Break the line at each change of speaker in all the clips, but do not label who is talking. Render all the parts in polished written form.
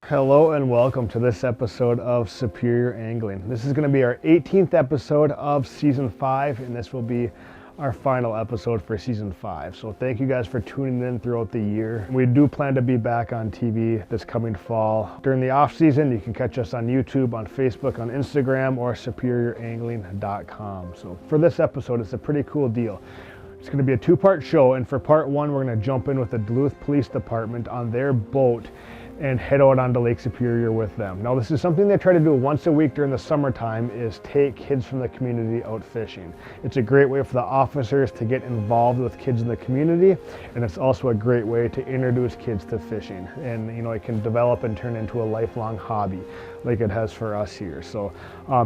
Hello and welcome to this episode of Superior Angling. This is going to be our 18th episode of Season 5, and this will be our final episode for Season 5. So thank you guys for tuning in throughout the year. We do plan to be back on TV this coming fall. During the off season, you can catch us on YouTube, on Facebook, on Instagram, or superiorangling.com. So for this episode, it's a pretty cool deal. It's going to be a two-part show, and for part one, we're going to jump in with the Duluth Police Department on their boat and head out onto Lake Superior with them. Now, this is something they try to do once a week during the summertime, is take kids from the community out fishing. It's a great way for the officers to get involved with kids in the community, and it's also a great way to introduce kids to fishing. And it can develop and turn into a lifelong hobby like it has for us here. So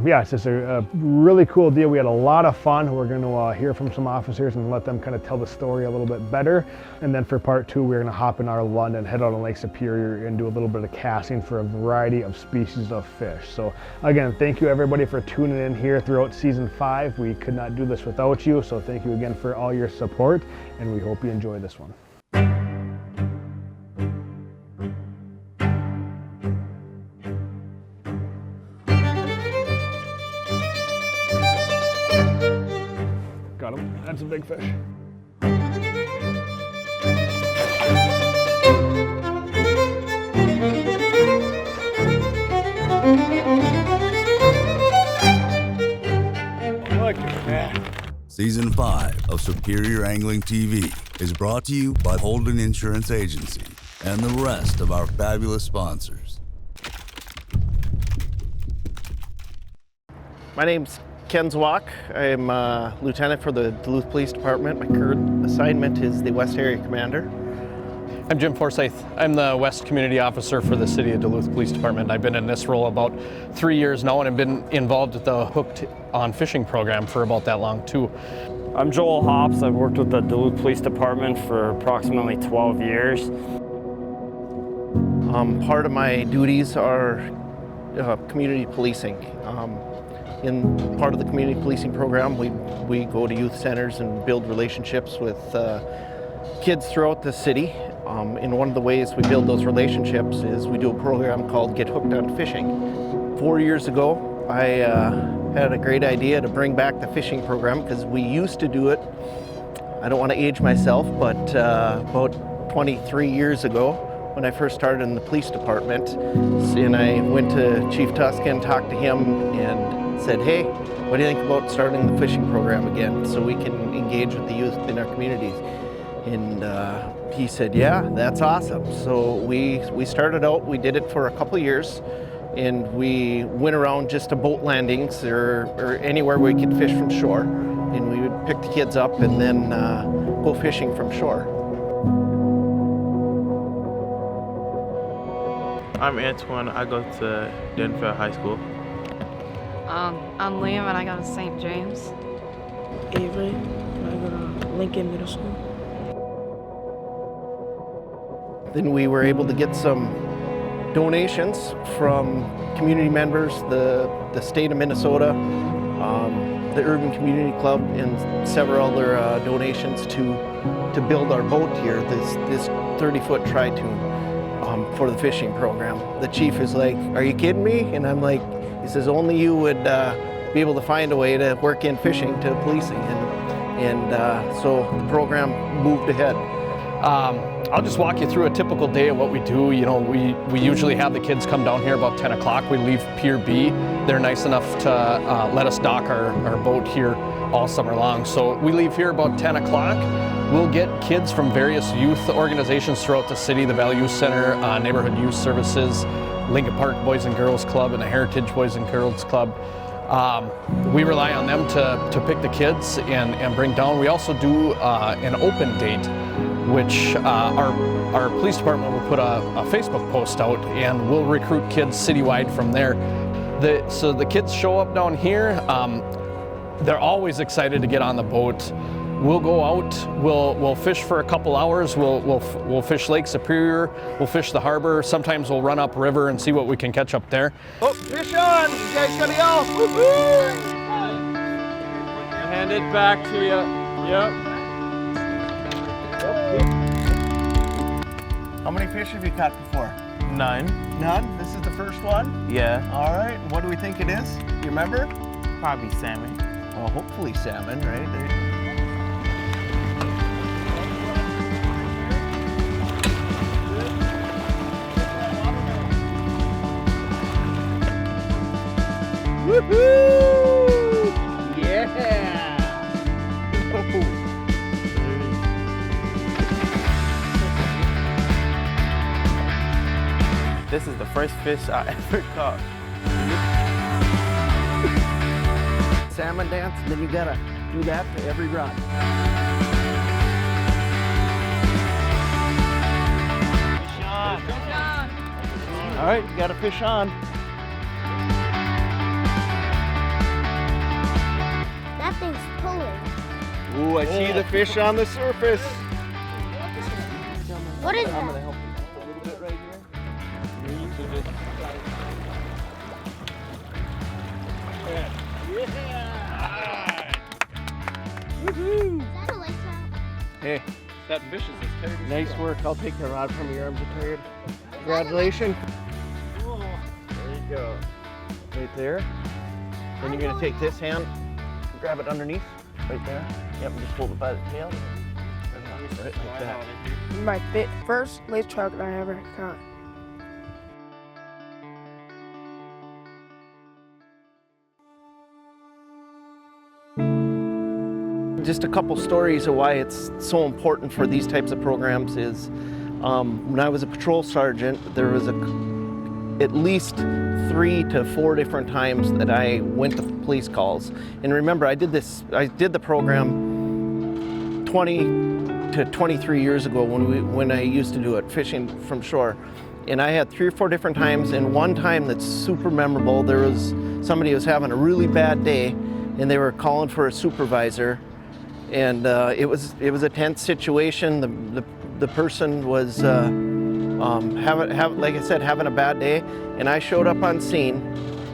yeah, it's just a really cool deal. We had a lot of fun. We're going to hear from some officers and let them kind of tell the story a little bit better. And then for part two, we're going to hop in our Lund and head out on Lake Superior and do a little bit of casting for a variety of species of fish. So again, thank you everybody for tuning in here throughout Season 5. We could not do this without you, so thank you again for all your support, and we hope you enjoy this one. Got him. That's a big fish. Look at that.
Season 5 of Superior Angling TV is brought to you by Holden Insurance Agency and the rest of our fabulous sponsors.
My name's Ken Zwak. I'm a lieutenant for the Duluth Police Department. My current assignment is the West Area Commander.
I'm Jim Forsyth. I'm the West Community Officer for the City of Duluth Police Department. I've been in this role about 3 years now, and I've been involved with the Hooked on Fishing program for about that long too.
I'm Joel Hops. I've worked with the Duluth Police Department for approximately 12 years.
Part of my duties are community policing. In part of the community policing program, we go to youth centers and build relationships with kids throughout the city. And one of the ways we build those relationships is we do a program called Get Hooked on Fishing. 4 years ago, I had a great idea to bring back the fishing program because we used to do it, I don't want to age myself, but about 23 years ago when I first started in the police department. And I went to Chief Tuscan, talked to him, and said, hey, what do you think about starting the fishing program again so we can engage with the youth in our communities? And he said, yeah, that's awesome. So we started out, we did it for a couple of years, and we went around just to boat landings or anywhere we could fish from shore. And we would pick the kids up and then go fishing from shore.
I'm Antoine. I go to Denver High School.
I'm Liam and I go to St. James.
Avery, and I go to Lincoln Middle School.
Then we were able to get some donations from community members, the state of Minnesota, the Urban Community Club, and several other donations to build our boat here, this 30-foot tritoon for the fishing program. The chief is like, are you kidding me? And I'm like, he says, only you would be able to find a way to work in fishing to policing. And so the program moved ahead.
I'll just walk you through a typical day of what we do. We usually have the kids come down here about 10 o'clock. We leave Pier B. They're nice enough to let us dock our boat here all summer long. So we leave here about 10 o'clock. We'll get kids from various youth organizations throughout the city, the Valley Youth Center, Neighborhood Youth Services, Lincoln Park Boys and Girls Club, and the Heritage Boys and Girls Club. We rely on them to pick the kids and bring down. We also do an open date, which our police department will put a Facebook post out, and we'll recruit kids citywide from there. So the kids show up down here. They're always excited to get on the boat. We'll go out, we'll fish for a couple hours, we'll fish Lake Superior, we'll fish the harbor, sometimes we'll run up river and see what we can catch up there.
Oh, fish on! You guys gotta go! Woo-hoo!
Hand it back to you. Yep.
How many fish have you caught before?
None.
None? This is the first one?
Yeah.
All right. What do we think it is? You remember?
Probably salmon.
Well, hopefully salmon, right? There- Woohoo! Yeah!
This is the first fish I ever caught.
Salmon dance, then you gotta do that to every rod. Fish on. All right, you got a fish on.
That thing's pulling.
Ooh, I see the fish on the surface.
What is
I'm
that?
gonna help you a little bit right here. You can just...
Is that a lake trout?
Hey,
That fish is as tired as
nice work. I'll take the rod from your arms, are tired. Congratulations. There you go. Right there. Then you're gonna take this hand, grab it underneath, right there. Yep, and just hold it by the tail. Right like that.
My first lake trout I ever caught.
Just a couple stories of why it's so important for these types of programs is when I was a patrol sergeant, there was at least 3 to 4 different times that I went to police calls. And remember, I did the program 20 to 23 years ago when I used to do it, fishing from shore. And I had 3 or 4 different times, and one time that's super memorable, there was somebody who was having a really bad day and they were calling for a supervisor. And it was a tense situation. The person was like I said, having a bad day, and I showed up on scene,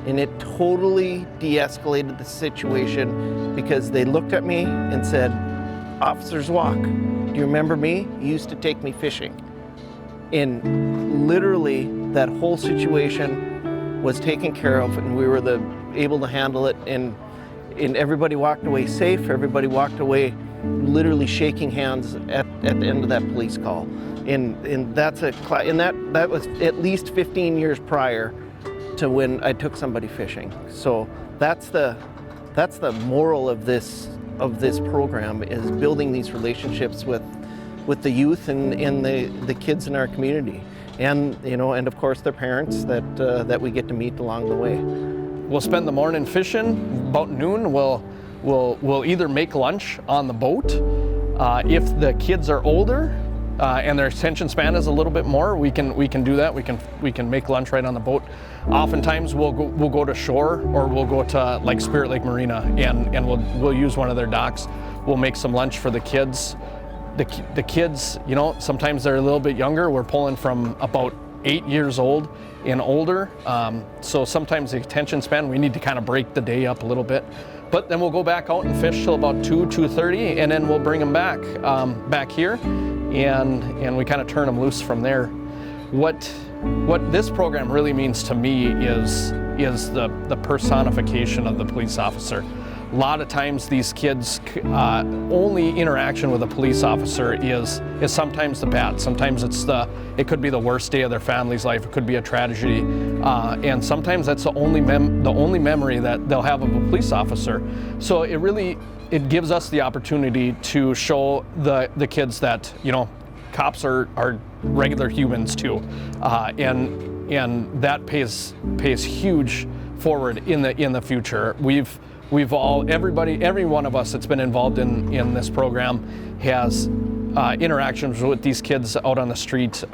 and it totally de-escalated the situation because they looked at me and said, "Officer's Walk, do you remember me? You used to take me fishing." And literally, that whole situation was taken care of, and we were able to handle it. And everybody walked away safe. Everybody walked away literally shaking hands at the end of that police call. And that was at least 15 years prior to when I took somebody fishing. So that's the moral of this program, is building these relationships with the youth and the kids in our community, and and of course their parents that we get to meet along the way.
We'll spend the morning fishing. About noon, we'll either make lunch on the boat. If the kids are older and their attention span is a little bit more, we can do that. We can make lunch right on the boat. Oftentimes we'll go to shore, or we'll go to like Spirit Lake Marina, and we'll use one of their docks. We'll make some lunch for the kids. The kids, sometimes they're a little bit younger. We're pulling from about 8 years old and older. So sometimes the attention span, we need to kind of break the day up a little bit. But then we'll go back out and fish till about 2:30, and then we'll bring them back here, and we kind of turn them loose from there. What this program really means to me is the personification of the police officer. A lot of times these kids' only interaction with a police officer is sometimes the bad. Sometimes it could be the worst day of their family's life. It could be a tragedy, and sometimes that's the only memory that they'll have of a police officer. So it gives us the opportunity to show the kids that cops are regular humans too, and that pays huge forward in the future. Every one of us that's been involved in this program has interactions with these kids out on the street,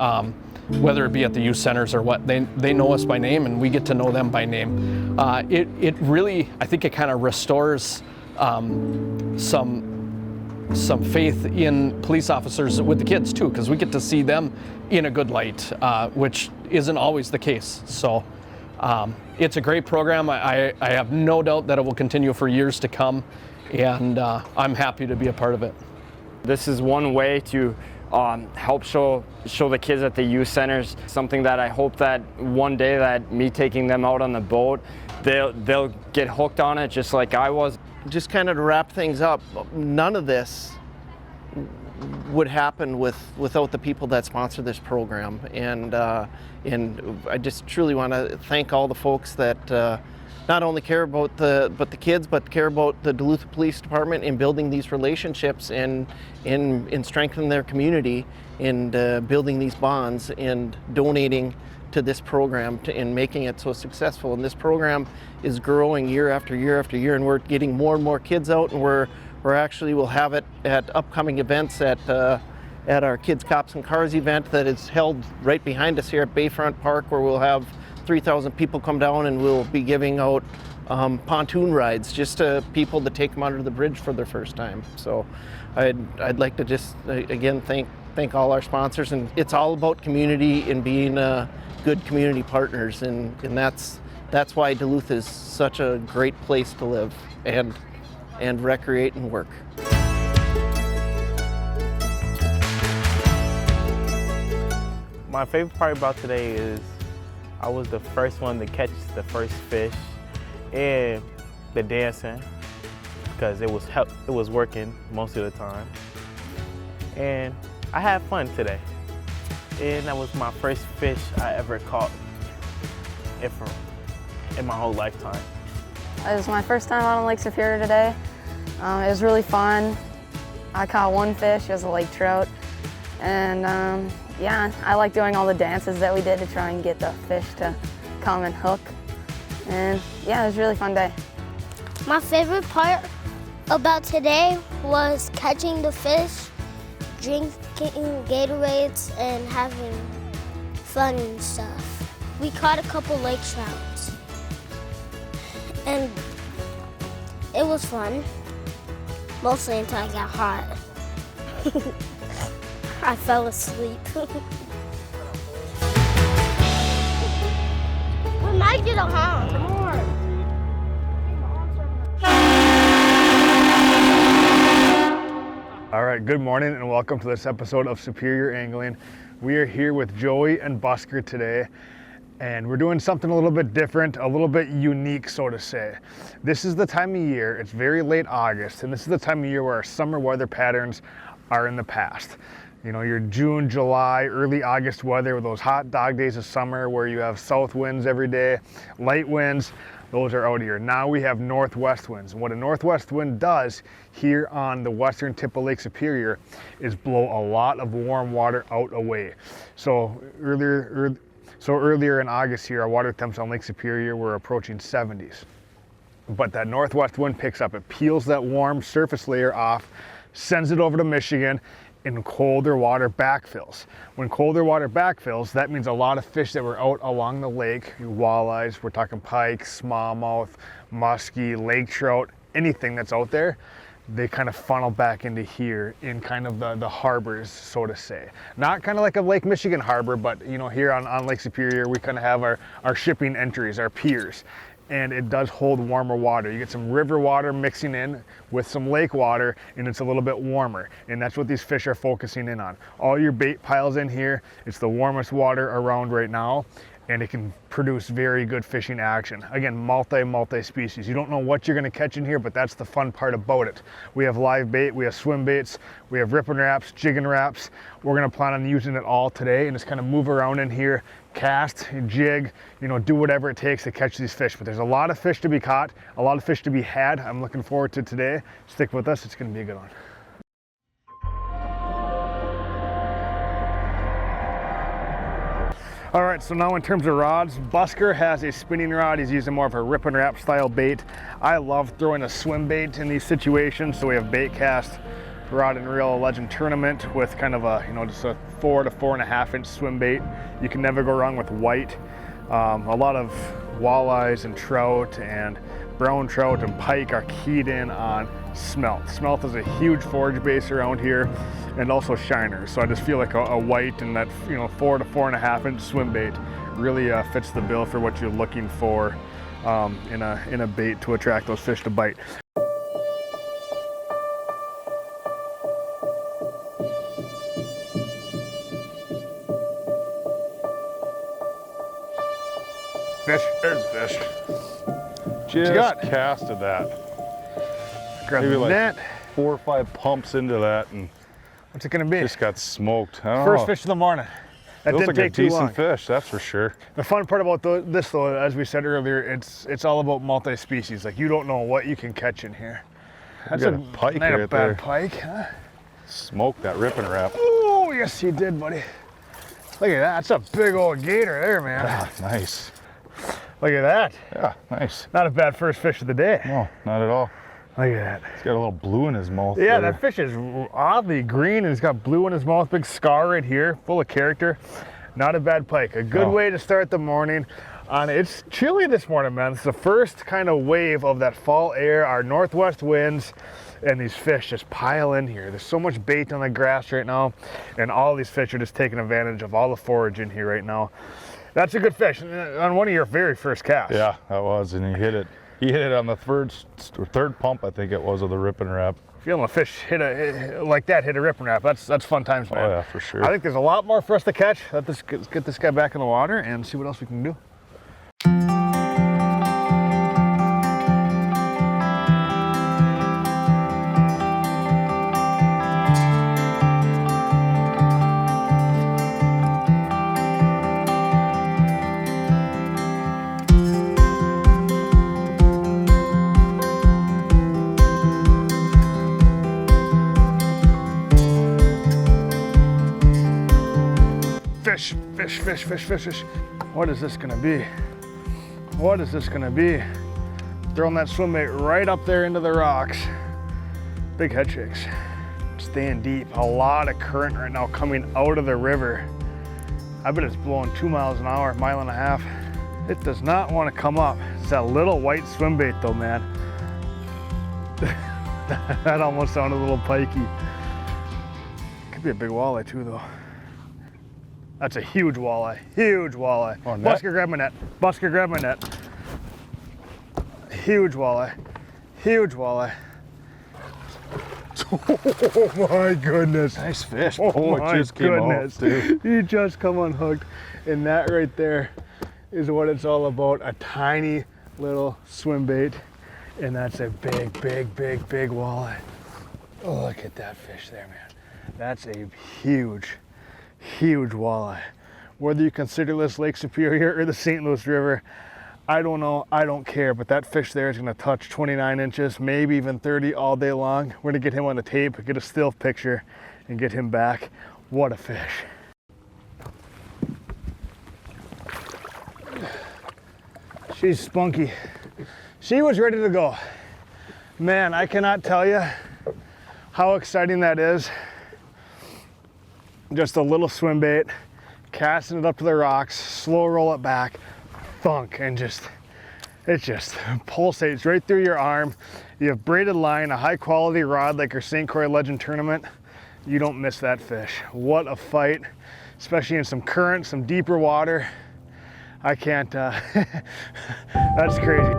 whether it be at the youth centers or what. They know us by name, and we get to know them by name. It really, I think it kind of restores some faith in police officers with the kids too, because we get to see them in a good light, which isn't always the case. So. It's a great program. I have no doubt that it will continue for years to come, and I'm happy to be a part of it.
This is one way to help show the kids at the youth centers something that I hope that one day that me taking them out on the boat, they'll get hooked on it just like I was.
Just kind of to wrap things up, none of this would happen without the people that sponsor this program, and I just truly want to thank all the folks that not only care about the kids, but care about the Duluth Police Department in building these relationships and in strengthening their community and building these bonds and donating to this program and making it so successful. And this program is growing year after year after year, and we're getting more and more kids out, and we're actually will have it at upcoming events at our Kids, Cops, and Cars event that is held right behind us here at Bayfront Park, where we'll have 3,000 people come down, and we'll be giving out pontoon rides just to people to take them under the bridge for their first time. So I'd like to just again thank all our sponsors, and it's all about community and being good community partners, and that's why Duluth is such a great place to live and recreate and work.
My favorite part about today is I was the first one to catch the first fish, and the dancing, because it was working most of the time. And I had fun today. And that was my first fish I ever caught in my whole lifetime.
It was my first time out on Lake Superior today. It was really fun. I caught one fish, it was a lake trout. And yeah, I like doing all the dances that we did to try and get the fish to come and hook. And yeah, it was a really fun day.
My favorite part about today was catching the fish, drinking Gatorades, and having fun and stuff. We caught a couple lake trouts, and it was fun, mostly until I got hot. I fell asleep. We might get a honk. Come on.
All right, good morning and welcome to this episode of Superior Angling. We are here with Joey and Busker today, and we're doing something a little bit different, a little bit unique, so to say. This is the time of year, it's very late August, and this is the time of year where our summer weather patterns are in the past. You know, your June, July, early August weather with those hot dog days of summer where you have south winds every day, light winds, those are out here. Now we have northwest winds. And what a northwest wind does here on the western tip of Lake Superior is blow a lot of warm water out away. So earlier in August here, our water temps on Lake Superior were approaching 70s. But that northwest wind picks up, it peels that warm surface layer off, sends it over to Michigan, and colder water backfills. When colder water backfills, that means a lot of fish that were out along the lake, walleyes, we're talking pike, smallmouth, muskie, lake trout, anything that's out there, they kind of funnel back into here in kind of the harbors, so to say. Not kind of like a Lake Michigan harbor, but you know, here on Lake Superior, we kind of have our shipping entries, our piers. And it does hold warmer water. You get some river water mixing in with some lake water, and it's a little bit warmer. And that's what these fish are focusing in on. All your bait piles in here, it's the warmest water around right now, and it can produce very good fishing action. Again, multi-species. You don't know what you're gonna catch in here, but that's the fun part about it. We have live bait, we have swim baits, we have ripping wraps, jigging wraps. We're gonna plan on using it all today and just kind of move around in here, cast, jig, you know, do whatever it takes to catch these fish. But there's a lot of fish to be caught, a lot of fish to be had. I'm looking forward to today. Stick with us, it's gonna be a good one. All right, so now in terms of rods, Busker has a spinning rod. He's using more of a rip and wrap style bait. I love throwing a swim bait in these situations. So we have bait cast, rod and reel legend tournament with kind of a, you know, just a 4 to 4.5 inch swim bait. You can never go wrong with white. A lot of walleyes and trout and brown trout and pike are keyed in on smelt. Smelt is a huge forage base around here, and also shiners. So I just feel like a white and that, you know, 4 to 4.5 inch swim bait really fits the bill for what you're looking for in a bait to attract those fish to bite. fish. There's fish.
Just
got?
casted that.
Grab
Maybe
the
like
net.
4 or 5 pumps into that and
What's it gonna be?
just got smoked. I don't
First
know.
fish of the morning. That
Feels
didn't
like
take
a
too
decent
long.
fish, that's for sure.
The fun part about this though, as we said earlier, it's all about multi-species. Like you don't know what you can catch in here. That's
got a pike
not a
right
bad
there.
pike, huh?
Smoked that ripping wrap.
Oh, yes you did, buddy. Look at that, that's a big old gator there, man.
Ah, nice.
Look at that.
Yeah, nice.
Not a bad first fish of the day.
No, not at all.
Look at that.
He's got a little blue in his mouth.
Yeah,
there.
that fish is oddly green and he's got blue in his mouth, big scar right here, full of character. Not a bad pike. A good way to start the morning. It's chilly this morning, man. It's the first kind of wave of that fall air, our northwest winds, and these fish just pile in here. There's so much bait on the grass right now, and all these fish are just taking advantage of all the forage in here right now. That's a good fish on one of your very first casts.
Yeah, that was, and he hit it. He hit it on the third pump, I think it was, of the ripping wrap.
Feeling a fish hit a ripping wrap. That's fun times, man.
Oh yeah, for sure.
I think there's a lot more for us to catch. Let's get this guy back in the water and see what else we can do. Fish. What is this gonna be? What is this gonna be? Throwing that swim bait right up there into the rocks. Big head shakes. Staying deep. A lot of current right now coming out of the river. I bet it's blowing 2 miles an hour, 1.5 miles. It does not want to come up. It's that little white swim bait though, man. That almost sounded a little pikey. Could be a big walleye too though. That's a huge walleye, huge walleye.
Oh, net?
Busker, grab my net. Busker, grab my net. Huge walleye, huge walleye. Oh my goodness.
Nice fish.
Oh
it
my
just came
goodness.
out, dude.
You just come unhooked. And that right there is what it's all about. A tiny little swim bait. And that's a big walleye. Oh, look at that fish there, man. That's a huge walleye. Whether you consider this Lake Superior or the St. Louis River, I don't know, I don't care, but that fish there is gonna touch 29 inches, maybe even 30 all day long. We're gonna get him on the tape, get a still picture, and get him back. What a fish. She's spunky. She was ready to go. Man, I cannot tell you how exciting that is. Just a little swim bait, casting it up to the rocks, slow roll it back, thunk, and it just pulsates right through your arm. You have braided line, a high quality rod like our St. Croix Legend tournament. You don't miss that fish. What a fight, especially in some current, some deeper water. I can't, that's crazy.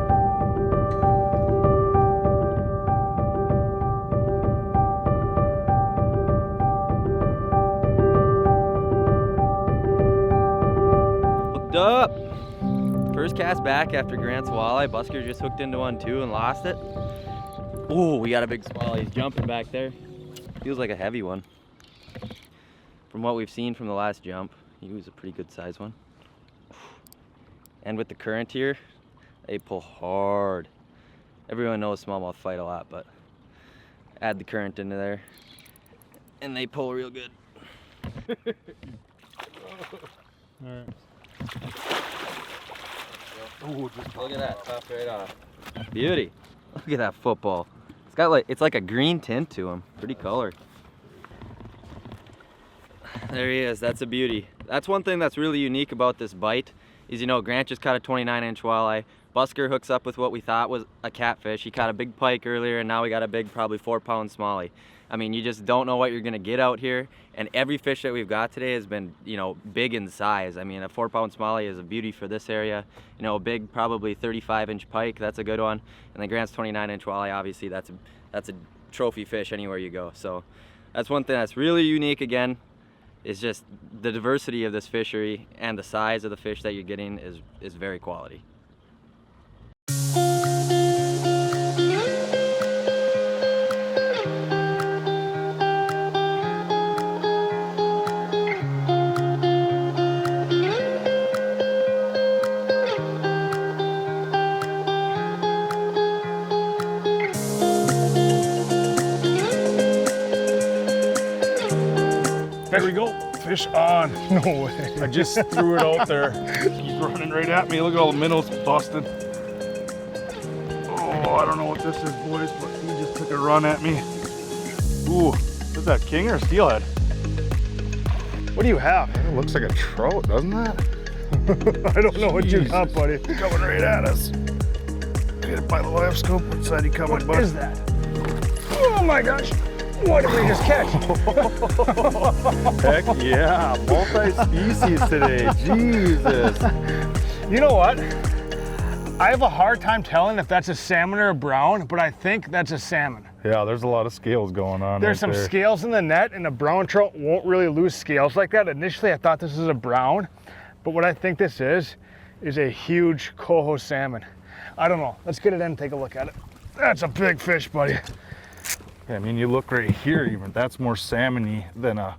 Up. First cast back after Grant's walleye. Busker just hooked into one too and lost it. Oh, we got a big small. He's jumping back there. Feels like a heavy one. From what we've seen from the last jump, he was a pretty good size one. And with the current here, they pull hard. Everyone knows smallmouth fight a lot, but add the current into there and they pull real good.
All right.
Ooh, just look at that, tough right off. Beauty. Look at that football. It's got it's like a green tint to him. Pretty color. There he is. That's a beauty. That's one thing that's really unique about this bite is, you know, Grant just caught a 29-inch walleye. Busker hooks up with what we thought was a catfish. He caught a big pike earlier, and now we got a big, probably 4-pound smallie. I mean, you just don't know what you're gonna get out here. And every fish that we've got today has been, you know, big in size. I mean, a 4-pound smallie is a beauty for this area. You know, a big, probably 35-inch pike, that's a good one. And then Grant's 29-inch walleye, obviously, that's a trophy fish anywhere you go. So that's one thing that's really unique again. it's just the diversity of this fishery and the size of the fish that you're getting is very quality.
There we go. Fish on. No way. I just threw it out there. He's running right at me. Look at all the minnows busted. Oh, I don't know what this is, boys, but he just took a run at me. Ooh, is that king or steelhead?
What do you have?
It looks like a trout, doesn't it?
I don't know what you got, buddy.
Coming right at us. Get it by the live scope. Which side you coming, bud?
What is that? Oh my gosh. What did we just catch?
Heck yeah, multi-species today, Jesus.
You know what? I have a hard time telling if that's a salmon or a brown, but I think that's a salmon.
Yeah, there's a lot of scales going on.
There's some scales in the net, and a brown trout won't really lose scales like that. Initially, I thought this was a brown, but what I think this is a huge coho salmon. I don't know. Let's get it in and take a look at it. That's a big fish, buddy.
I mean, you look right here, even that's more salmon-y than a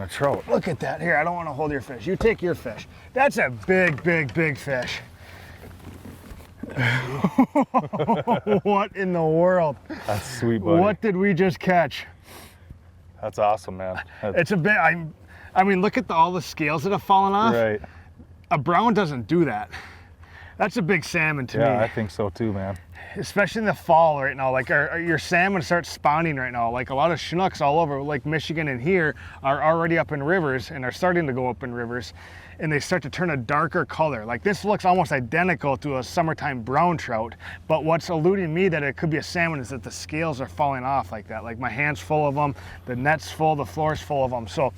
trout.
Look at that. Here, I don't want to hold your fish. You take your fish. That's a big, big, big fish. What in the world?
That's sweet, buddy.
What did we just catch?
That's awesome, man.
It's a bit. I mean, look at all the scales that have fallen off.
Right.
A brown doesn't do that. That's a big salmon to me.
Yeah, I think so too, man.
Especially in the fall right now, like your salmon starts spawning right now. Like a lot of Chinooks all over, like Michigan and here, are already up in rivers and are starting to go up in rivers, and they start to turn a darker color. Like this looks almost identical to a summertime brown trout, but what's eluding me that it could be a salmon is that the scales are falling off like that. Like my hand's full of them, the net's full, the floor's full of them. So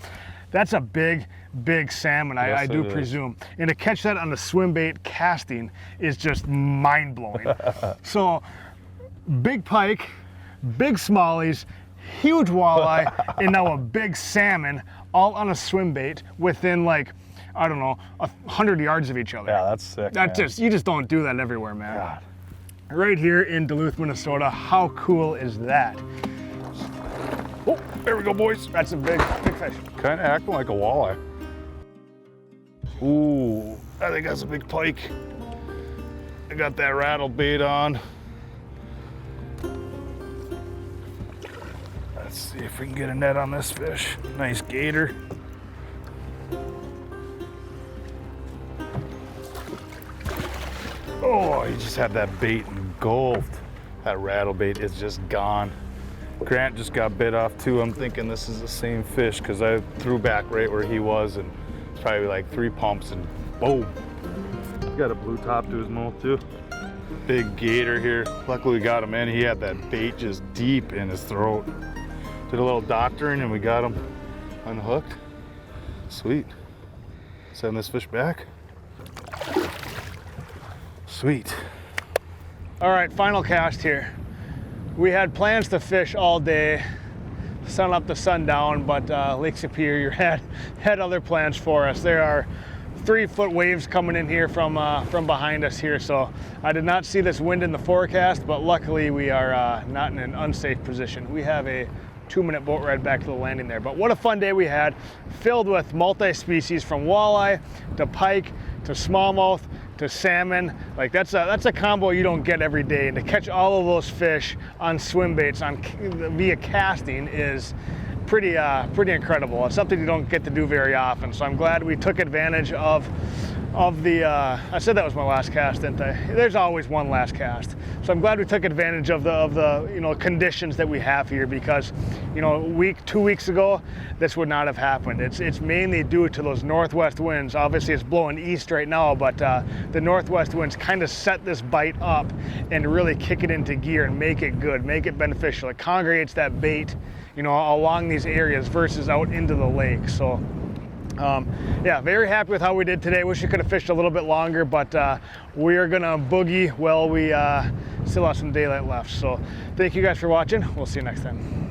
that's a big, big salmon, yes, I do presume. And to catch that on the swim bait casting is just mind-blowing. So, big pike, big smallies, huge walleye, and now a big salmon, all on a swim bait within like, I don't know, 100 yards of each other.
Yeah, that's sick,
you just don't do that everywhere, man.
God.
Right here in Duluth, Minnesota, how cool is that?
Oh, there we go, boys.
That's a big, big fish.
Kind of acting like a walleye. Ooh, I think that's a big pike. I got that rattle bait on. Let's see if we can get a net on this fish. Nice gator. Oh, he just had that bait engulfed. That rattle bait is just gone. Grant just got bit off too. I'm thinking this is the same fish because I threw back right where he was, and it's probably like 3 pumps and boom. Got a blue top to his mouth too. Big gator here. Luckily we got him in. He had that bait just deep in his throat. Did a little doctoring and we got him unhooked. Sweet. Send this fish back. Sweet.
All right, final cast here. We had plans to fish all day, sun up to sundown, but Lake Superior had other plans for us. There are 3-foot waves coming in here from behind us here, so I did not see this wind in the forecast, but luckily we are not in an unsafe position. We have a 2-minute boat ride back to the landing there, but what a fun day we had, filled with multi-species from walleye to pike to smallmouth to salmon. Like that's a combo you don't get every day, and to catch all of those fish on swim baits via casting is pretty incredible. It's something you don't get to do very often, so I'm glad we took advantage of the I said that was my last cast, didn't I? There's always one last cast, so I'm glad we took advantage of the conditions that we have here, because 2 weeks ago this would not have happened. It's mainly due to those northwest winds. Obviously it's blowing east right now, but the northwest winds kind of set this bite up and really kick it into gear and make it good, make it beneficial. It congregates that bait along these areas versus out into the lake. So yeah, very happy with how we did today. Wish we could have fished a little bit longer, but we are gonna boogie while we still have some daylight left. So thank you guys for watching. We'll see you next time.